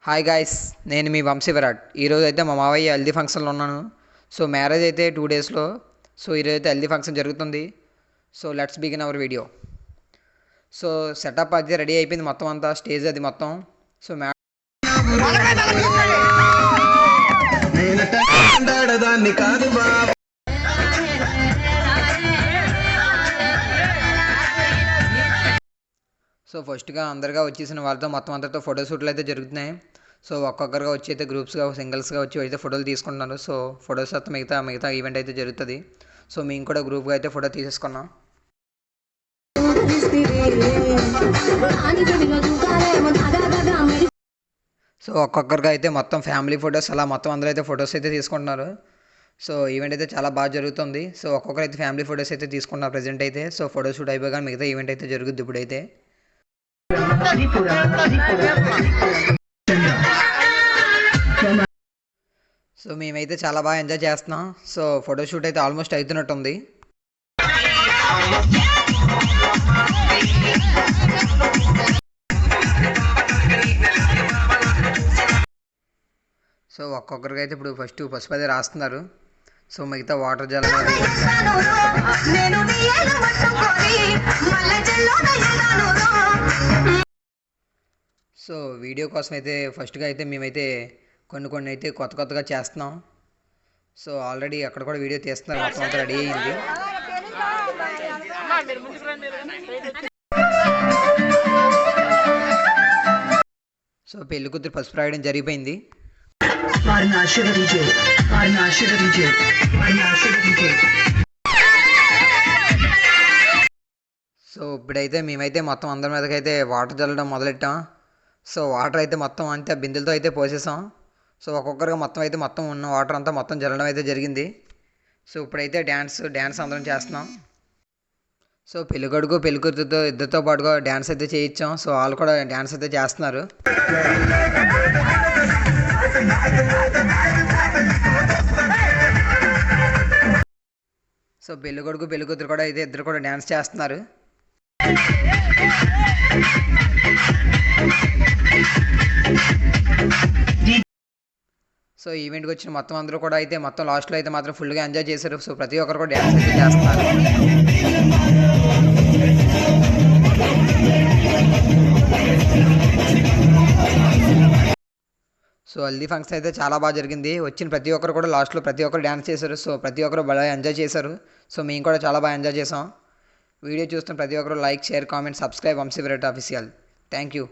Hi guys, నేను మీ వంశీ విరాట్. ఈరోజు అయితే మా మావయ్య హల్దీ ఫంక్షన్లో ఉన్నాను. సో మ్యారేజ్ అయితే 2 డేస్లో. సో ఈరోజు అయితే హల్దీ ఫంక్షన్ జరుగుతుంది. So let's begin our video. So setup అది రెడీ అయిపోయింది, మొత్తం అంతా స్టేజ్ అది మొత్తం. సో సో ఫస్ట్గా అందరిగా వచ్చేసిన వాళ్ళతో మొత్తం అందరితో ఫోటోషూట్లు అయితే జరుగుతున్నాయి. సో ఒక్కొక్కరుగా వచ్చి అయితే గ్రూప్స్గా సింగిల్స్గా వచ్చి అయితే ఫోటోలు తీసుకుంటున్నారు. సో ఫొటోస్ అయితే మిగతా ఈవెంట్ అయితే జరుగుతుంది. సో మేము కూడా గ్రూప్గా అయితే ఫోటో తీసేసుకున్నాం. సో ఒక్కొక్కరిగా అయితే మొత్తం ఫ్యామిలీ ఫొటోస్ అలా మొత్తం అందరూ అయితే ఫొటోస్ అయితే తీసుకుంటున్నారు. సో ఈవెంట్ అయితే చాలా బాగా జరుగుతుంది. సో ఒక్కొక్కరు అయితే ఫ్యామిలీ ఫొటోస్ అయితే తీసుకుంటున్నారు ప్రజెంట్ అయితే. సో ఫోటోషూట్ అయిపోగా మిగతా ఈవెంట్ అయితే జరుగుద్ది ఇప్పుడైతే. సో మేమైతే చాలా బాగా ఎంజాయ్ చేస్తున్నాం. సో ఫోటోషూట్ అయితే ఆల్మోస్ట్ అవుతున్నట్టుంది. సో ఒక్కొక్కరికి అయితే ఇప్పుడు ఫస్ట్ పసుపు అది రాస్తున్నారు. సో మిగతా వాటర్ జలం సో వీడియో కోసం అయితే ఫస్ట్గా అయితే మేమైతే కొన్ని అయితే కొత్తగా చేస్తున్నాం. సో ఆల్రెడీ అక్కడ కూడా వీడియో తీస్తున్నారు, మొత్తం అంతా రెడీ అయ్యింది. సో పెళ్లి కూతురు పసుపు రాయడం జరిగిపోయింది. సో ఇప్పుడైతే మేమైతే మొత్తం అందరి మీదకైతే వాటర్ చల్లడం మొదలెట్టాం. సో వాటర్ అయితే మొత్తం అంతే బిందెలతో అయితే పోసేసాం. సో ఒక్కొక్కరిగా మొత్తం ఉన్న వాటర్ అంతా మొత్తం జల్లడం అయితే జరిగింది. సో ఇప్పుడైతే డ్యాన్స్ అందరం చేస్తున్నాం. సో పెళ్ళికొడుకు పెళ్ళికూతురుతో ఇద్దరితో పాటుగా డ్యాన్స్ అయితే చేయించాం. సో వాళ్ళు కూడా డ్యాన్స్ అయితే చేస్తున్నారు. సో పెళ్ళికొడుకు పెళ్ళికూతురు కూడా అయితే ఇద్దరు కూడా డ్యాన్స్ చేస్తున్నారు. సో ఈవెంట్కి వచ్చిన మొత్తం అందరూ కూడా అయితే మొత్తం లాస్ట్లో అయితే మాత్రం ఫుల్గా ఎంజాయ్ చేశారు. సో ప్రతి ఒక్కరు కూడా డ్యాన్స్ అయితే చేస్తున్నారు. సో హల్దీ ఫంక్షన్ అయితే చాలా బాగా జరిగింది. వచ్చిన ప్రతి ఒక్కరు కూడా లాస్ట్లో ప్రతి ఒక్కరు డ్యాన్స్ చేశారు. సో ప్రతి ఒక్కరు బాగా ఎంజాయ్ చేశారు. సో మేము కూడా చాలా బాగా ఎంజాయ్ చేసాం. వీడియో చూస్తున్న ప్రతి ఒక్కరు like, share, comment, subscribe Vamsi Virat official. Thank you.